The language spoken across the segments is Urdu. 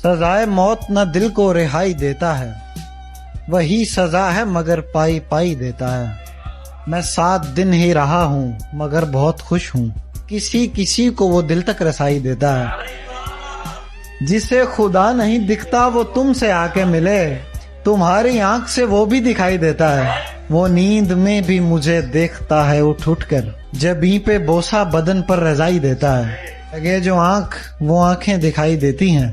سزائے موت نہ دل کو رہائی دیتا ہے، وہی سزا ہے مگر پائی پائی دیتا ہے۔ میں 7 دن ہی رہا ہوں مگر بہت خوش ہوں، کسی کسی کو وہ دل تک رسائی دیتا ہے۔ جسے خدا نہیں دکھتا وہ تم سے آ کے ملے، تمہاری آنکھ سے وہ بھی دکھائی دیتا ہے۔ وہ نیند میں بھی مجھے دیکھتا ہے اٹھ اٹھ کر، جبیں پہ بوسہ بدن پر رضائی دیتا ہے۔ لگے جو آنکھ وہ آنکھیں دکھائی دیتی ہیں،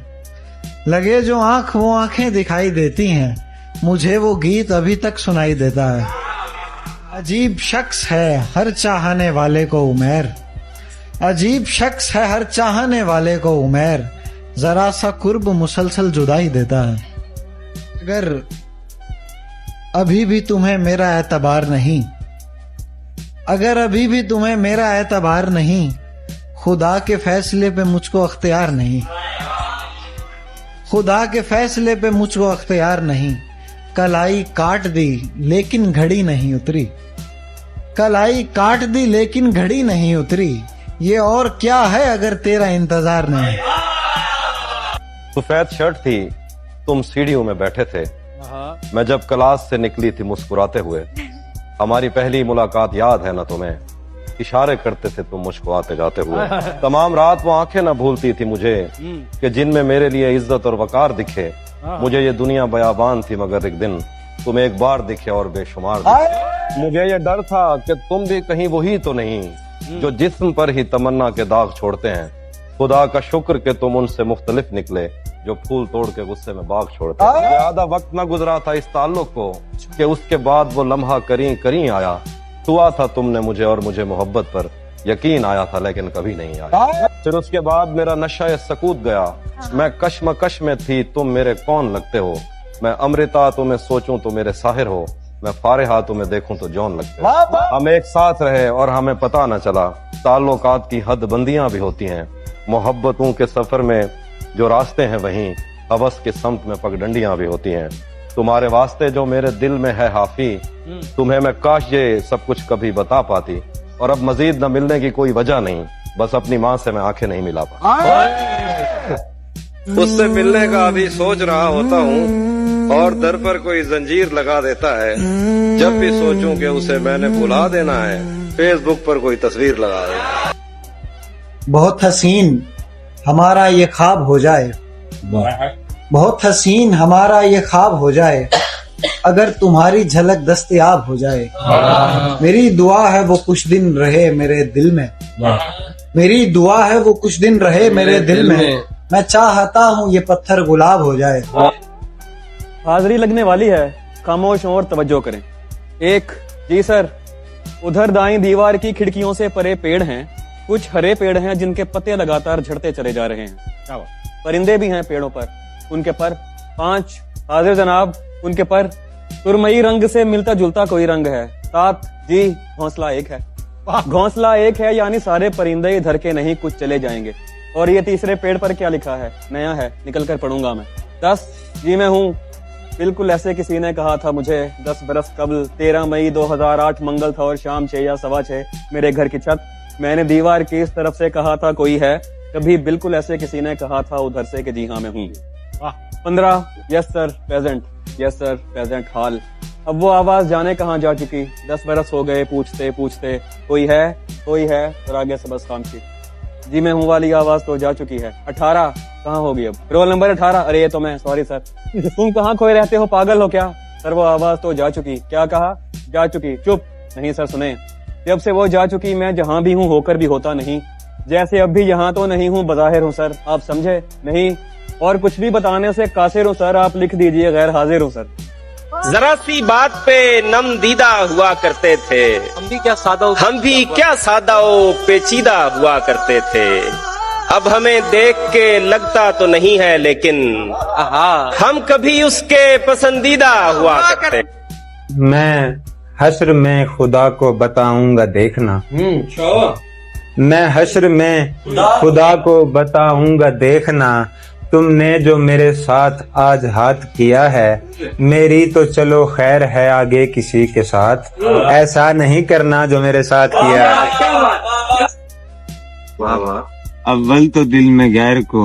لگے جو آنکھ وہ آنکھیں دکھائی دیتی ہیں، مجھے وہ گیت ابھی تک سنائی دیتا ہے۔ عجیب شخص ہے ہر چاہنے والے کو عمیر، عجیب شخص ہے ہر چاہنے والے کو عمیر، ذرا سا قرب مسلسل جدائی دیتا ہے۔ اگر ابھی بھی تمہیں میرا اعتبار نہیں، اگر ابھی بھی تمہیں میرا اعتبار نہیں، خدا کے فیصلے پہ مجھ کو اختیار نہیں، خدا کے فیصلے پہ مجھ کو اختیار نہیں۔ کلائی کاٹ دی لیکن گھڑی نہیں اتری، کلائی کاٹ دی لیکن گھڑی نہیں اتری، یہ اور کیا ہے اگر تیرا انتظار نہیں۔ سفید شرٹ تھی، تم سیڑھیوں میں بیٹھے تھے، میں جب کلاس سے نکلی تھی مسکراتے ہوئے۔ ہماری پہلی ملاقات یاد ہے نا تمہیں، اشارے کرتے تھے تم مجھ کو آتے جاتے ہوئے۔ تمام رات وہ آنکھیں نہ بھولتی تھی مجھے کہ جن میں میرے لیے عزت اور وقار دکھے۔ مجھے یہ دنیا بیابان تھی مگر ایک دن تم ایک بار دکھے اور بے شمار دکھے۔ مجھے یہ ڈر تھا کہ تم بھی کہیں وہی تو نہیں جو جسم پر ہی تمنا کے داغ چھوڑتے ہیں۔ خدا کا شکر کہ تم ان سے مختلف نکلے جو پھول توڑ کے غصے میں باغ چھوڑتے ہیں۔ زیادہ وقت نہ گزرا تھا اس تعلق کو کہ اس کے بعد وہ لمحہ کریں کریں آیا۔ چھوا تھا تم نے مجھے اور مجھے محبت پر یقین آیا تھا لیکن کبھی نہیں آیا۔ پھر اس کے بعد میرا نشہ سکوت گیا، میں کشمکش میں تھی تم میرے کون لگتے ہو۔ میں امرتا تمہیں سوچوں تو میرے ساحر ہو، میں فارغہ تمہیں دیکھوں تو جون لگتے ہو۔ ہم ایک ساتھ رہے اور ہمیں پتہ نہ چلا، تعلقات کی حد بندیاں بھی ہوتی ہیں، محبتوں کے سفر میں جو راستے ہیں وہیں ہوس کے سمت میں پگڈنڈیاں بھی ہوتی ہیں۔ تمہارے واسطے جو میرے دل میں ہے حافی، تمہیں میں کاش یہ سب کچھ کبھی بتا پاتی۔ اور اب مزید نہ ملنے کی کوئی وجہ نہیں، بس اپنی ماں سے میں آنکھیں نہیں ملا پاتا۔ اس سے ملنے کا ابھی سوچ رہا ہوتا ہوں اور در پر کوئی زنجیر لگا دیتا ہے۔ جب بھی سوچوں کہ اسے میں نے بھلا دینا ہے، فیس بک پر کوئی تصویر لگا دیتا ہے۔ بہت حسین ہمارا یہ خواب ہو جائے، بہت حسین ہمارا یہ خواب ہو جائے، اگر تمہاری جھلک دستیاب ہو جائے۔ میری دعا ہے وہ کچھ دن رہے میرے دل میں، میری دعا ہے وہ کچھ دن رہے میرے دل میں چاہتا ہوں یہ پتھر گلاب ہو جائے۔ حاضری لگنے والی ہے، خاموش اور توجہ کریں۔ ایک جی سر، ادھر دائیں دیوار کی کھڑکیوں سے پرے پیڑ ہیں، کچھ ہرے پیڑ ہیں جن کے پتے لگاتار جھڑتے چلے جا رہے ہیں۔ پرندے بھی ہیں پیڑوں پر، ان کے پر 5 حاضر جناب، ان کے پر سرمئی رنگ سے ملتا جلتا کوئی رنگ ہے۔ 7 جی گھونسلہ ایک ہے، گھونسلہ ایک ہے یعنی سارے پرندے ادھر کے نہیں کچھ چلے جائیں گے۔ اور یہ تیسرے پیڑ پر کیا لکھا ہے؟ نیا ہے، نکل کر پڑھوں گا میں۔ 10 جی میں ہوں، بالکل ایسے کسی نے کہا تھا مجھے 10 برس قبل، 13 مئی 2008 منگل تھا اور شام 6 یا 6:15 میرے گھر کی چھت، میں نے دیوار کی اس طرف سے کہا تھا کوئی ہے، کبھی بالکل ایسے کسی نے کہا تھا ادھر سے کہ جی ہاں میں ہوں۔ 15 یس سر پریزنٹ، یس سر پریزنٹ حال۔ اب وہ آواز جانے کہاں جا چکی، 10 برس ہو گئے پوچھتے پوچھتے، کوئی ہے کوئی ہے، اور آگے سبز خاموشی۔ جی میں ہوں والی آواز تو جا چکی ہے۔ 18 کہاں ہوگی اب؟ رول نمبر 18، ارے یہ تو میں، سوری سر۔ تم کہاں کھوئے رہتے ہو، پاگل ہو کیا؟ سر وہ آواز تو جا چکی۔ کیا کہا؟ جا چکی۔ چپ نہیں سر، سنیں، جب سے وہ جا چکی میں جہاں بھی ہوں ہو کر بھی ہوتا نہیں، جیسے اب بھی یہاں تو نہیں ہوں، بظاہر ہوں سر، آپ سمجھے نہیں؟ اور کچھ بھی بتانے سے قاصر ہوں سر، آپ لکھ دیجئے غیر حاضر ہوں سر۔ ذرا سی بات پہ نم دیدہ ہوا کرتے تھے، ہم بھی کیا سادہ و پیچیدہ ہوا کرتے تھے۔ اب ہمیں دیکھ کے لگتا تو نہیں ہے لیکن ہم کبھی اس کے پسندیدہ ہوا کرتے۔ میں حشر میں خدا کو بتاؤں گا دیکھنا، میں حشر میں خدا کو بتاؤں گا دیکھنا، تم نے جو میرے ساتھ آج ہاتھ کیا ہے، میری تو چلو خیر ہے آگے کسی کے ساتھ، ایسا نہیں کرنا جو میرے ساتھ کیا ہے۔ اول تو دل میں غیر کو